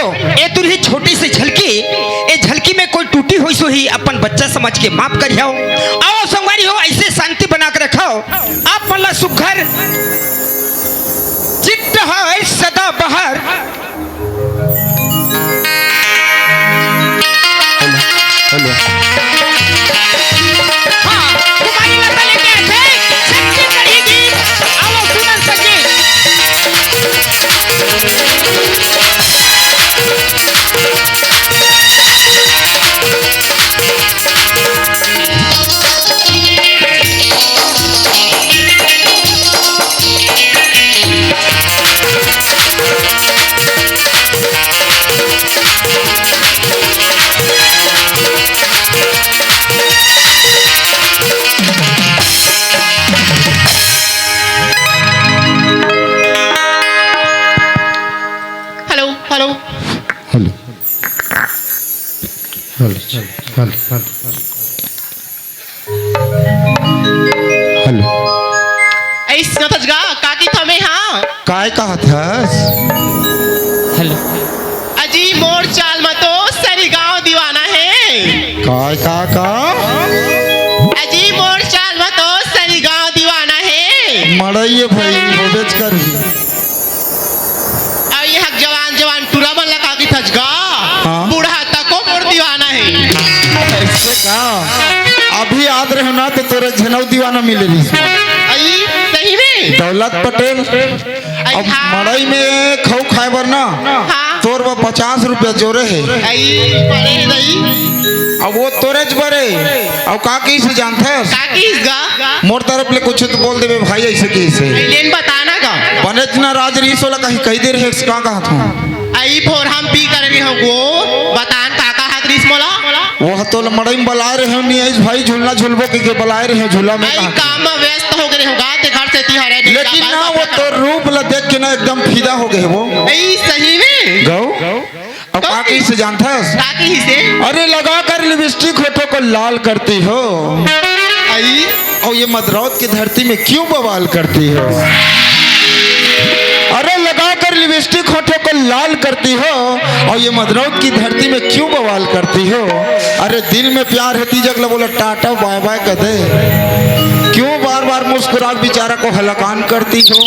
हो ए तुरही छोटी सी झलकी ए झलकी में कोई टूटी हुई सो ही अपन बच्चा समझ के माफ करियो। आओ संगवारी हो ऐसे शांति बना के रखो। आप मल्ला सुघर चित्त है सदा बहर। हेलो ऐसा तजगा काकी थमे हाँ काय कहा था? हेलो अजी मोर चाल में तो सरी गांव दीवाना है। काय का अजी मोर चाल में तो सरी गांव दीवाना है। मड़ाइए भाई वो बेच कर अब ये हक जवान जवान टूरा मन लगा की थजगा बूढ़ा तको मोर दीवाना है। ऐसे का अभी याद रहे ना तो तोरे झनौ दीवाना मिले रही सही में दौलत पटेल। अब मड़ई में खाऊ खाए बर ना तोर वो 50 रुपया जोरे है। अब वो तोरेज बरे अब काकी से जानते मोर तरफ ले कुछ तो बोल देवे भाई ऐसे कैसे लेन बताना का बनेज ना राज रीस वाला कहीं कई देर है का कहा था आई फोर हम पी कर रहे हो वो बतान काका हाथ रीस मोला वो तो मड़ई में बलाए रहे नहीं है भाई झूलना झूलबो के बलाए रहे झूला में काम में व्यस्त हो गए होगा ते घर से तिहारे लेकिन ना वो तो रूप ला देख के ना एकदम फिदा हो गए वो सही में गौ अब काकी से जानता है काकी से अरे लगा कर लिपस्टिक होठों को लाल करती हो आई और ये मदरौत की धरती में क्यों बवाल करती हो? अरे लगा कर लिपस्टिक होठों को लाल करती हो और ये मदरौत की धरती में क्यों बवाल करती हो? अरे दिल में प्यार है तीजक बोला टाटा बाय बाय कर दे क्यों बार बार मुस्कुराहट बेचारा को हलकान करती हो?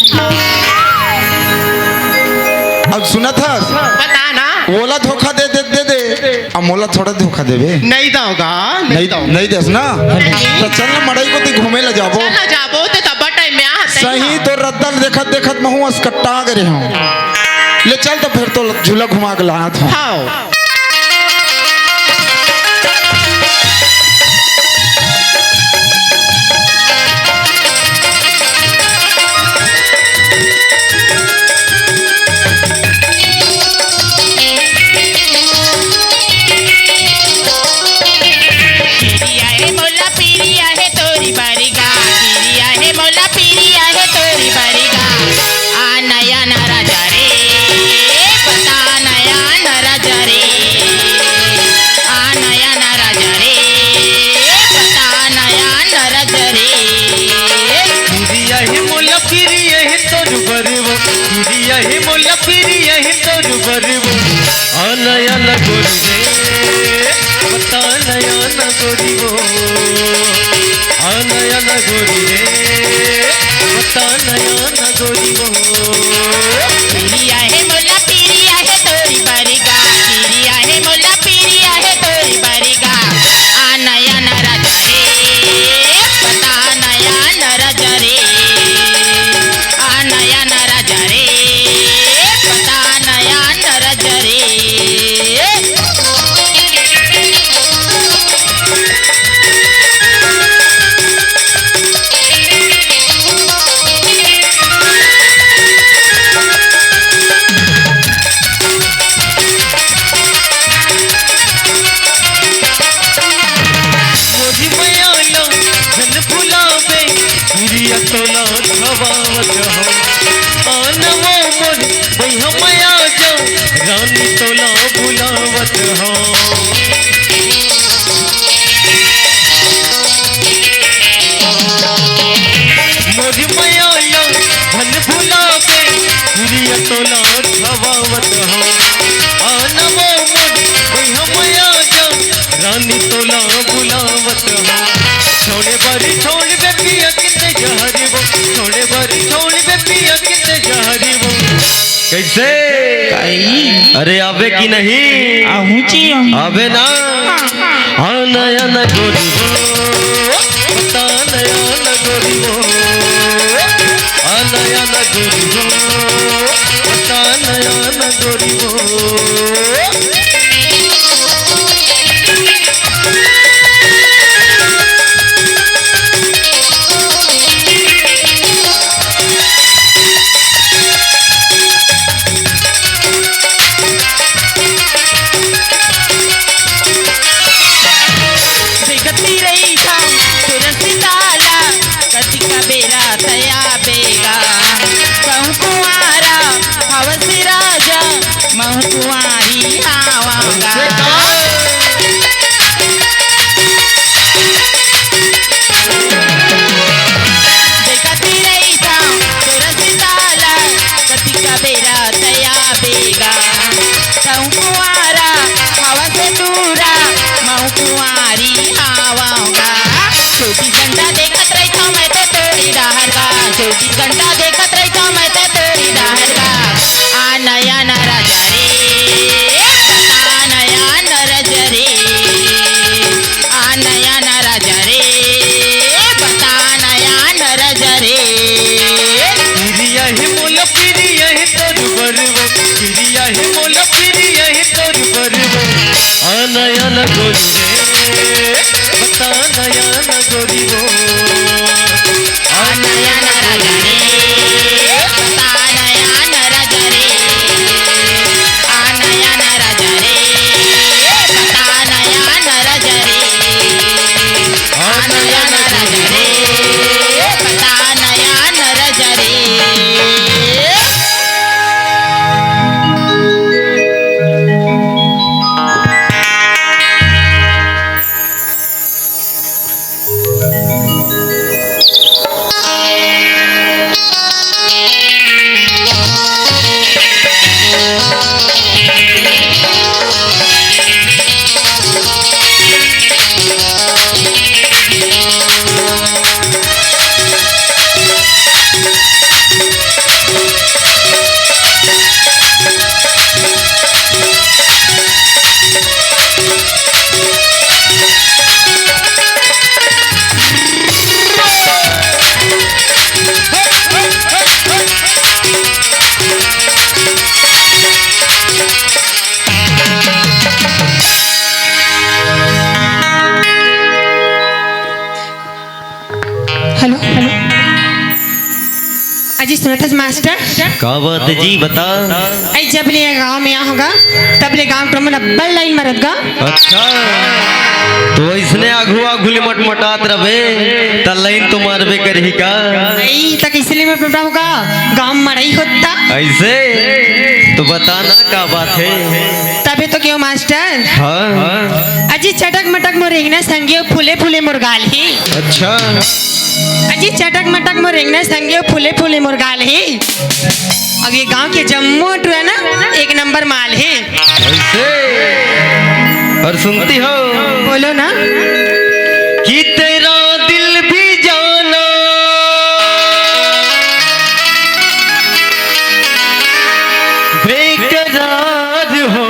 अब सुना था बताना बोला धोखा दे दे दे दे अब मोला थोड़ा धोखा देवे नहीं दोगा नहीं देस ना तो चल ना मड़ई को ती घूमे ला जाबो चल ना जाबो ते तब टाइम में आ सही तो रद्दल देखत देखत महू अस्कट्टा गए हूं ले चल तो फिर तो झूला घुमा के लाया था। हाँ नया लगोरी रे बता नया लगोरी वो नया लगोरी रे बता नया लगोरी वो पीरिया है मोला पीरिया है तोरी बरिगा पीरिया है मोला पीरिया है तोरी बरिगा आ नया नराज रे बता नया नराज रे आ नया नराज रे बता नया नराज रे तोला छवावत हो आनवो मोर भैया मया जाओ रानी तोला बुलावत हो मोर मया लो धन भुलावे प्रिय तोला छवावत हो छोड़ बे पिया कितने जहरी वो थोड़े बारी छोड़ बे पिया कितने जहरी वो कैसे अरे आवे की नहीं आवे ना नया न गोरी वो बता नया न गोरी वो नया न गोरी वो बता नया न गोरी वो नया न गोरी रे बता नया न गोरी वो नया न राजा रे बता नया न राजा रे नया न राजा रे बता नया न राजा रे नया न राजा रे बता नया न राजा रे अजी सुनत मास्टर का बात है जी बता आई जब ले गांव में होगा तब ले गांव क्रम डबल लाइन मरद गा अच्छा तो इसने आघू आघू ले मटमटात रहे त लाइन तो मारबे करही का आई तक इसलिए मैं पता होगा गांव मरई होता ऐसे तो बताना का बात है तबे तो क्यों मास्टर हाँ अजी चटक मटक मोरेंगना संगे फूले फूले मुर्गाल ही अच्छा अजी चटक मटक मोरेंगना संगे फूले फूले मुर्गाल ही अब ये गांव के जम्मू है ना एक नंबर माल है ऐसे और सुनती हो बोलो ना कि तेरा दिल भी जाना बेकरार हो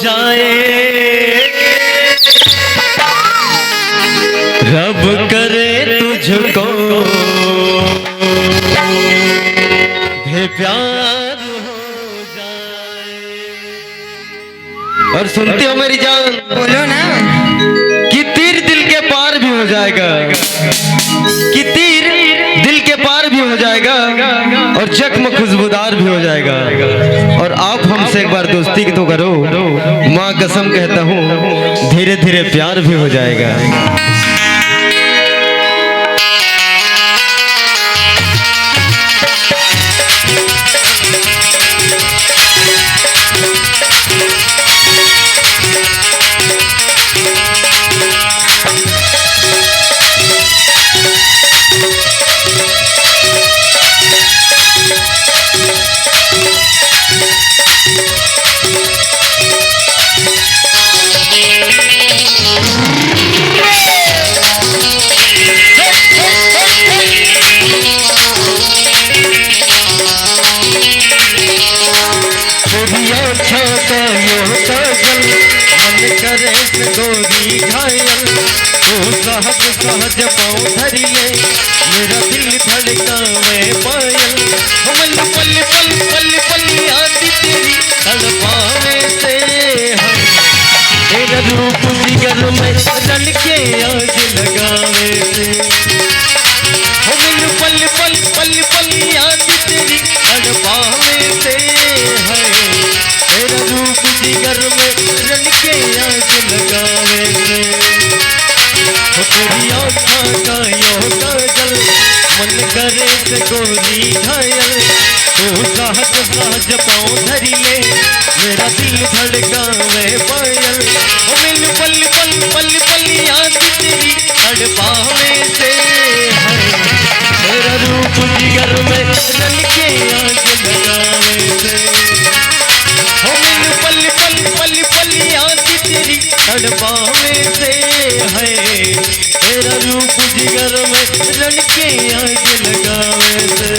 जाए रब करे तुझको भी प्यार हो जाए। और सुनती हो मेरी जान बोलो ना कि तीर दिल के पार भी हो जाएगा कि तीर दिल के पार भी हो जाएगा और जख्म खुशबूदार भी हो जाएगा। और आप हमसे एक बार दोस्ती की तो करो माँ कसम कहता हूँ धीरे धीरे प्यार भी हो जाएगा। मेरा दिल धड़कावे पायल, मन पल पल पल पल याद तेरी तड़पावे से है, तेरा रूप जिगर में रल के आज लगावे से, मन पल पल पल पल याद तेरी तड़पावे से है, तेरा रूप जिगर में रल के आज लगावे से, तेरी आँखों का यो काजल मन करे से गोरी घायल, तू साहस साज पाँव धरी ले मेरा दिल धड़कावे पायल, मिल पल पल पल पल याद तेरी तड़पावे से है, तेरा रूप जिगर में रल के आज लगावे से, मिल पल पल पल पल याद तेरी तड़पावे से है, तेरा रूप जिगर में रल के आज लगावे से।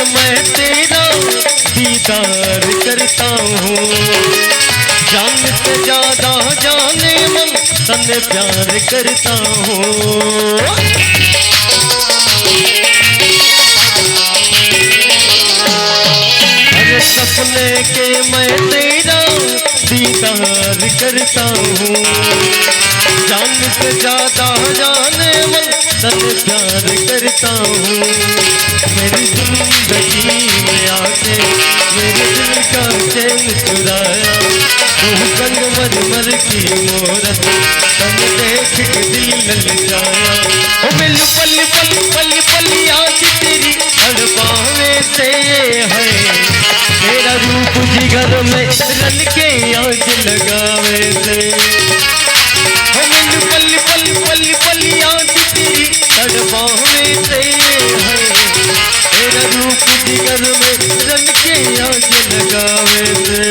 मैं तेरा दीदार करता हूँ, जान से ज्यादा जाने मन तने प्यार करता हूँ, अरे सपने के मैं तेरा दीदार करता हूँ, जान से ज्यादा जाने मन तने प्यार करता हूँ, मेरी जिंदगी में आके मेरे दिल का चैन चुराया, तू संगमर मर की मोरत तन देख के दिल ललचाया, ओ मिल पल पल पल पल याद तेरी तड़पावे से है, तेरा रूप जिगर में रल के आज लगावे से, ओ मिल पल पल पल पल याद तेरी तड़पावे से है, तेरा रूप जिगर में रल के आज लगावे से।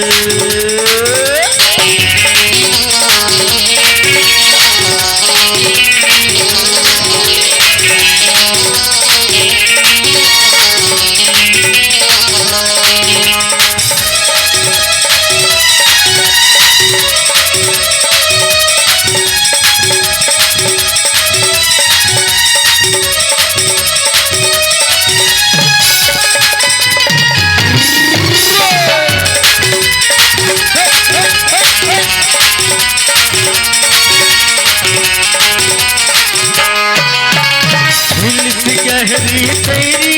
गहरी तेरी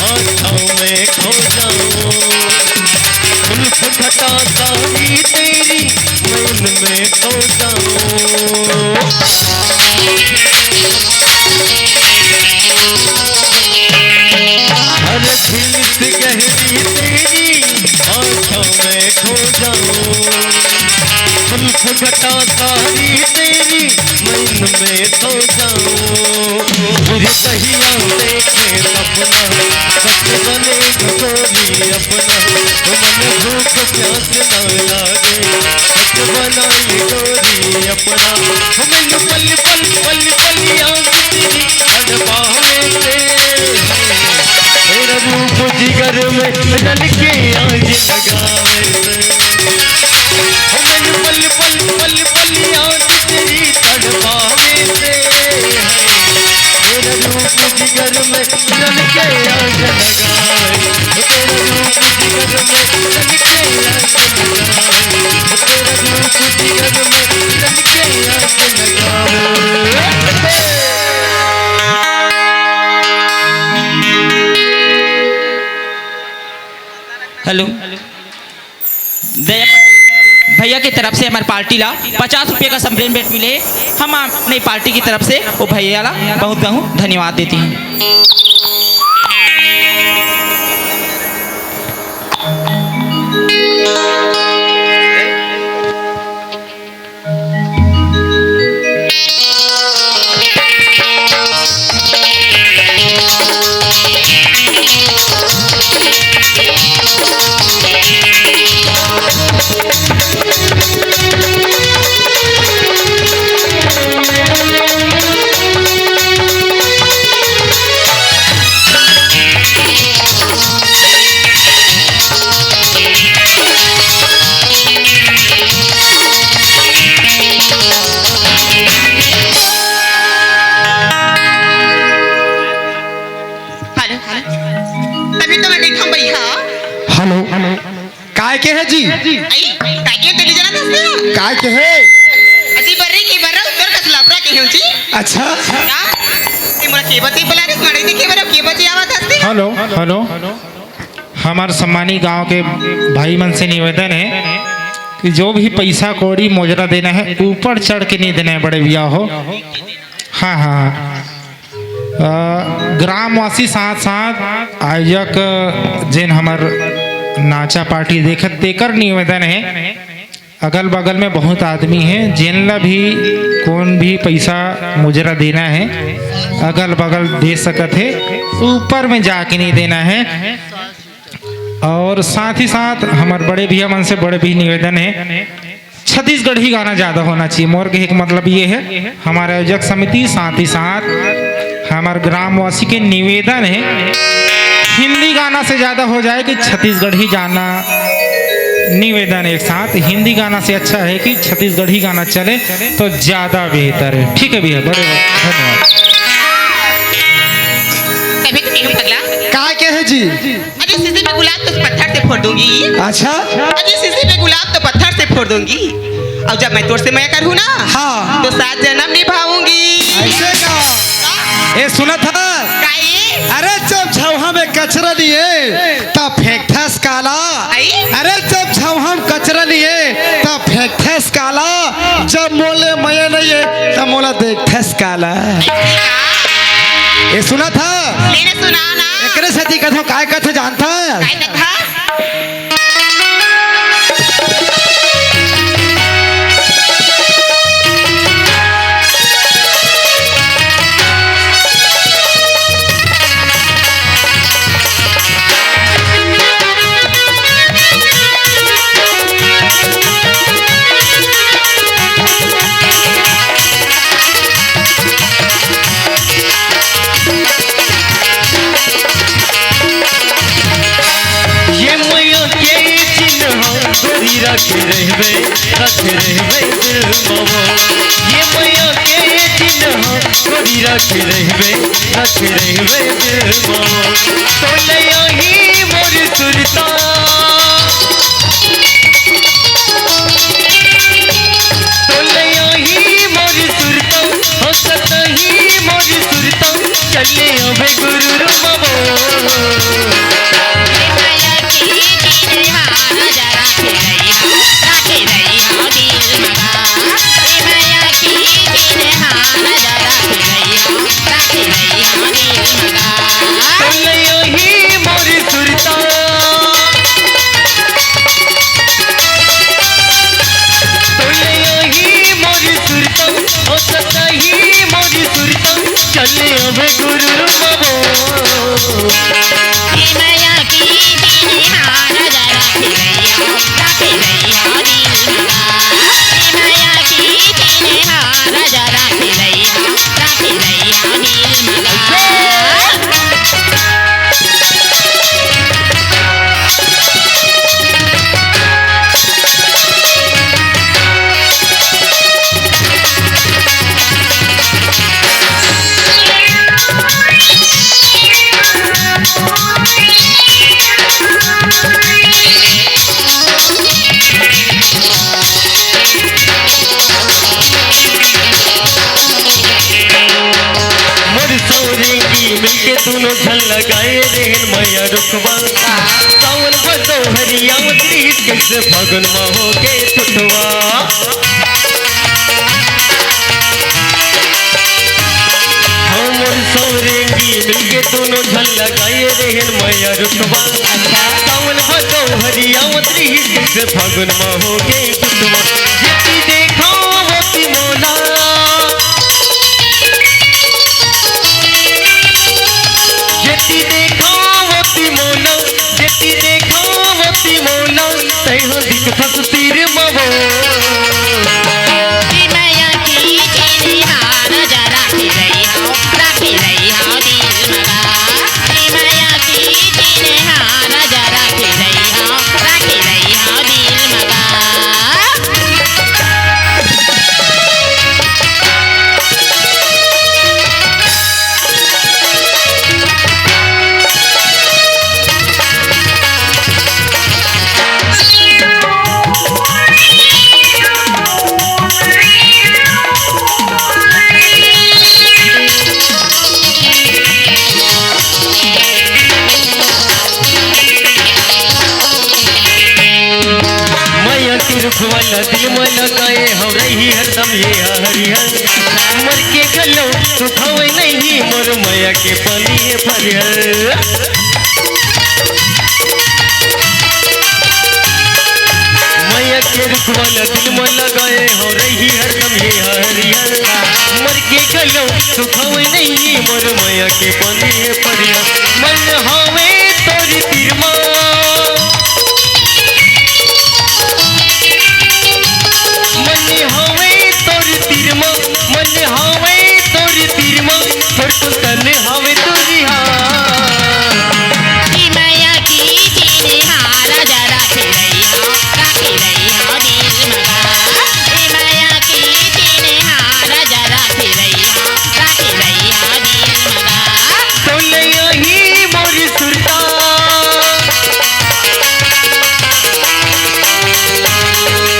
आँखों में खो जाऊं, जुल्फ घटा सारी तेरी मन में खो जाऊं, हर दिल से गहरी तेरी आँखों में खो जाऊं, जुल्फ घटा सारी तेरी मन में खो जाऊं, मुझे कहिया देखे सपना सच बने गोरी अपना, मन भूख प्यास न लागे सच बनाई गोरी अपना, मन पल पल पल पल याद तेरी तड़पावे से, तेरा रूप जिगर में रल के आज लगावे से, मन पल पल पल पल याद तेरी तड़पावे से, तेरा रूप जिगर में रल के आज लगावे, तेरा रूप जिगर में रल के आज लगावे, तेरा रूप जिगर में रल के आज लगावे। हेलो दया भैया की तरफ से हमारी पार्टी ला 50 रुपये का संप्रेम मिले, हम अपनी पार्टी की तरफ से वो भैया ला बहुत बहुत धन्यवाद देती हैं। काय के है जी आई काके तेली जरा दसते काय के है अजी बर्री की बर्रा उत्तर का सलापरा के होची अच्छा का ते मोरा केबती बुलारे मारे देखे बरा केबती आवत हस्ते हेलो हेलो हमारे सम्मानी गांव के भाई मन से निवेदन है कि जो भी पैसा कौड़ी मोजरा देना है ऊपर चढ़ के नहीं देना है बड़े भैया हो। हाँ हाँ ग्रामवासी साथ साथ आयोजक जिन हमार नाचा पार्टी देखत देकर निवेदन है अगल बगल में बहुत आदमी हैं जिनला भी कौन भी पैसा मुजरा देना है अगल बगल दे सकत है ऊपर में जाके नहीं देना है। और साथ ही साथ हमारे बड़े भैया मन से बड़े भी निवेदन है छत्तीसगढ़ी गाना ज़्यादा होना चाहिए। मोर के एक मतलब ये है हमारे आयोजक समिति साथ ही साथ हमारे ग्रामवासी के निवेदन है हिंदी गाना से ज़्यादा हो जाए कि छत्तीसगढ़ी गाना। निवेदन एक साथ हिंदी गाना से अच्छा है कि छत्तीसगढ़ी गाना चले तो ज़्यादा बेहतर है। ठीक है भैया बड़े धन्यवाद। तभी तो केहू पगला काय के है जी अजी सीसी पे गुलाब तो पत्थर से फोड़ दूंगी अच्छा अजी सीसी पे गुलाब तो पत्थर से फोड़ दूंगी और जब मैं तोर से मैं करूँ ना हाँ तो 7 जन्म निभाऊंगी ऐसे का ए सुना था काई अरे जब छौहा में कचरा लिए तब फेंकथस काला आई अरे जब छौहा में कचरा लिए तब फेंकथस काला जब मोले मये नहीं है तब मोला देखथस काला। ये सुना था लेने सुना ना एकरे सती कथो काय कथे जानता काई देखा रखे रहबे दिल मवो ये मैया के दिन हो गोरी रखे रहबे दिल मवो तो ले ही मोर सुरता तो ले ही मोर सुरता हो सत ही मोर सुरता चले अबे गुरु मवो मिलके दोनों झल लगाए रेहन मैया रुकवा सावन भदो हरिया त्रीट कैसे फगन हो के छुटवा हमर सोरेंगी मिलके दोनों झल लगाए रेहन मैया रुकवा सावन भदो हरिया त्रीट कैसे फगन हो के छुटवा जेती देखो होती मोला जेती देखो वती मोला तै हो दिख फस तीर मवो मैया की चीनी हार जरा राखी रही हो दिल मगा मैया की चीनी हार जरा राखी रही हो दिल मगा रुखवाला दिल में लगाए हो रही हरदम ये हरिहर मर के गलो सुखावे नहीं मोर मैया के पानी भरिहर मैया के रुखवाला दिल में लगाए हो रही हरदम ये हरिहर मर के गलो सुखावे नहीं मोर मैया के पानी भरिहर मन हावे तोरी तिरमा तने हवे तुझी की मैया की चीनी हारा जरा राखी रही हो दिल मगा की मैया की चीनी हारा जरा राखी रही हो दिल मगा तोले यही मोरी सुरता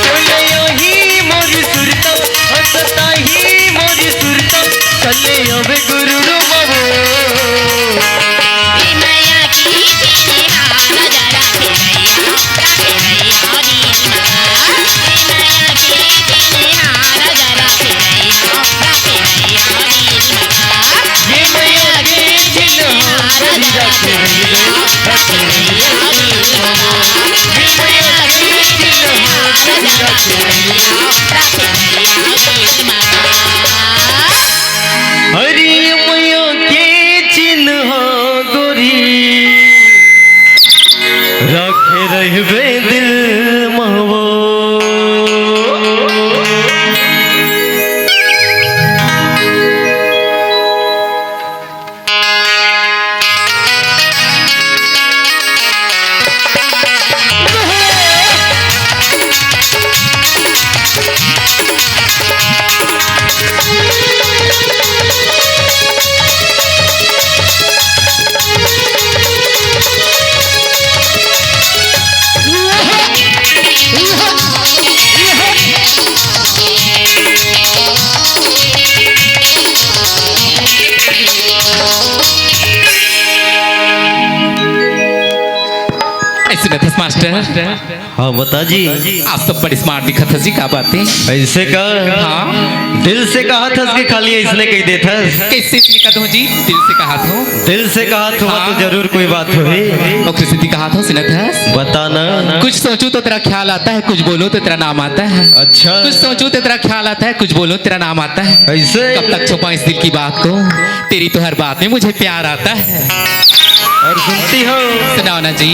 तोले यही मोरी सुरता हंसता ही मोरी सुरता चले अबे गुरु हरी मैया के चिन्ह गोरी रखे रहबे दिल महबो मास्टर हाँ बता जी आप सब बड़ी स्मार्ट दिखत है जी का बातें ऐसे का हाँ दिल से कहा था कि खाली इसने कही दे था कैसे निकत हो जी दिल से कहा था दिल से कहा था हाँ। तो जरूर कोई बात होगी और किसी कहा था सुनत है बताना कुछ सोचूं तो तेरा ख्याल आता है कुछ बोलो तो तेरा नाम आता है अच्छा कुछ सोचूं तो तेरा ख्याल आता है कुछ बोलो तेरा नाम आता है ऐसे कब तक छुपा इस दिल की बात को तेरी तो हर बात में मुझे प्यार आता है और सुनती हो सुनाओ ना जी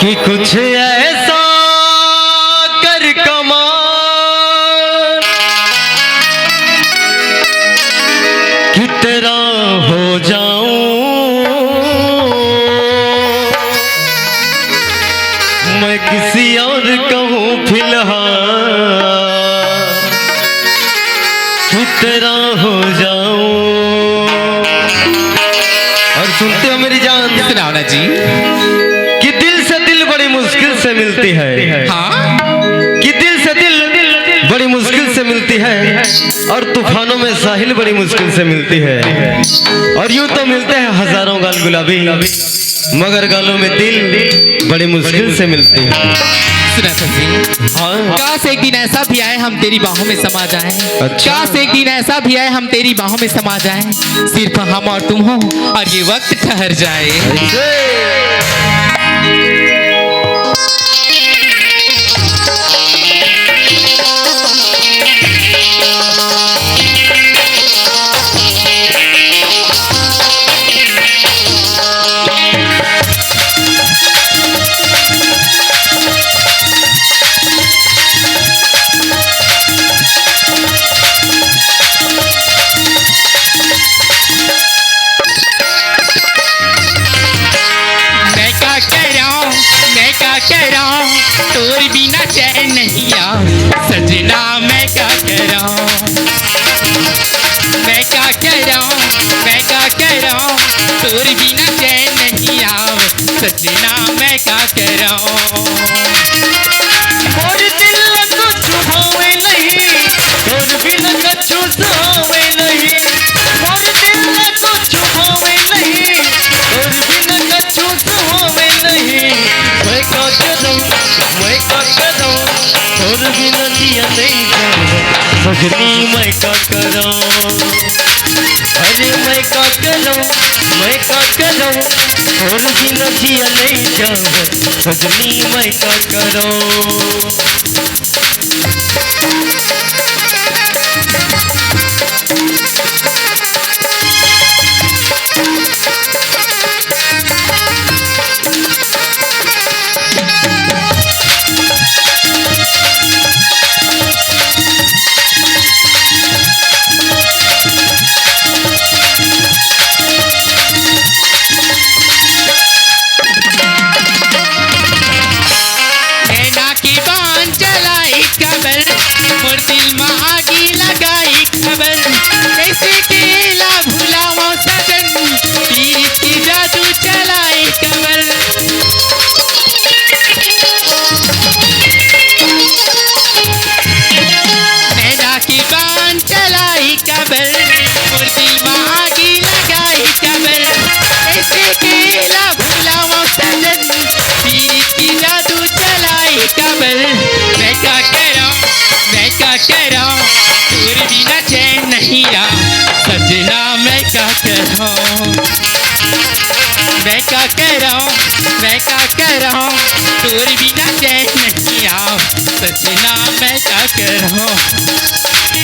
कि कुछ ऐसा कर कमाल कि तेरा हो जाऊं मैं किसी और कहूँ फिलहाल कि तेरा हो जाऊं और सुनते हो मेरी जान सुनाओ ना जी कि दिल से दिल बड़ी मुश्किल से मिलती है हाँ कि दिल से दिल बड़ी मुश्किल से मिलती है और तूफानों में साहिल बड़ी मुश्किल से मिलती है और यूं तो मिलते हैं हजारों गाल गुलाबी मगर गालों में दिल बड़ी मुश्किल से मिलती है सुना सची हाँ काश एक दिन ऐसा भी आए हम तेरी बाहों में समा जाएं अच्छा। काश एक दिन ऐसा भी आए हम तेरी बाहों में समा जाएं सिर्फ हम और तुम हो और ये वक्त ठहर जाए तोर बिना चैन नहीं आ सजना मैं क्या कह रहा हूँ मैं क्या कह रहा हूँ मैं क्या कह रहा हूँ तोर बिना चैन नहीं आ सजना मैं क्या कह रहा हूँ मोर दिल को छुपावे नहीं तोर बिना कछु सावे नहीं मोर दिल को छुपावे नहीं तोर बिना कछु सावे नहीं मैं का करूं तोर बिना जिया नहीं जाऊं सजनी मैं का करूं अरे मैं का करूं तोर बिना जिया नहीं जाऊं सजनी मैं का करूं नैना की बान चलाई खबर मोर दिल में आगी लगाई खबर कैसे केला भुलाओ सजन पीर की जादू चलाई खबर नैना की बान चलाई खबर मोर दिल में आगी लगाई खबर कैसे केला भुलाओ सजन पीर की जादू चलाई खबर मैं क्या करूं तोर बिना चैन नहीं आ सजना मैं क्या करूं तोर बिना चैन नहीं आ सजना मैं क्या करूं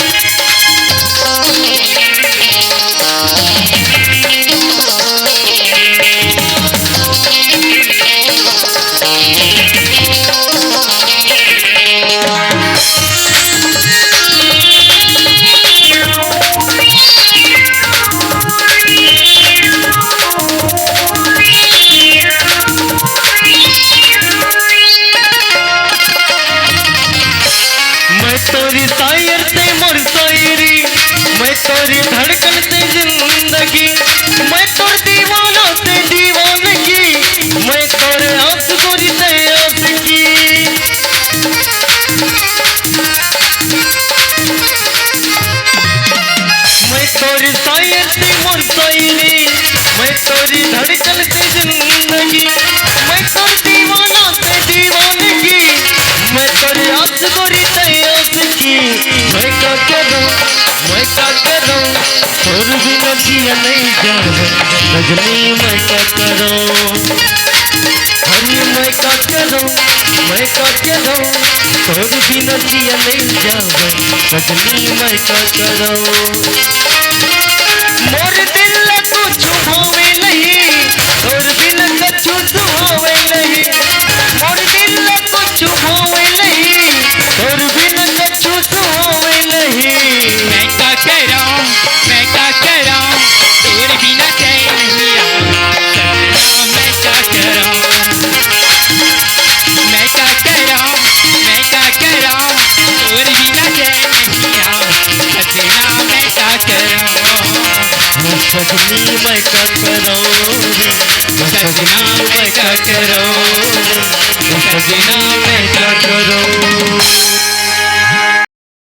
मैं तोरी शायर ते मोर शायरी मैं तोरी धड़कन ते जिंदगी मैं तोर दीवाना ते दीवानगी मैं तोरे आस गोरी ते आशिकी मैं तोरी शायर ते मोर शायरी मैं तोरी धड़कन ते जिंदगी मैं तोर दीवाना ते दीवानगी मैं तोरे आस गोरी ते आशिकी मैं का करूं तोर बिना जिया नहीं जाऊं सजनी मैं का करूं हरी मैं का करूं तोर बिना जिया नहीं जाऊं सजनी मैं का करूं मोर दिल कुछ होवे नहीं तोर बिना कछु होवे नहीं मोर दिल कुछ होवे नहीं तोर बिना कछु होवे नहीं मैं क्या करूं तोर बिना चैन नहीं आ सजना मैं क्या करूं तोर बिना चैन नहीं आ सजना मैं क्या करूं सजनी मैं का करूं सजना मैं क्या करूं सजना मैं का करूं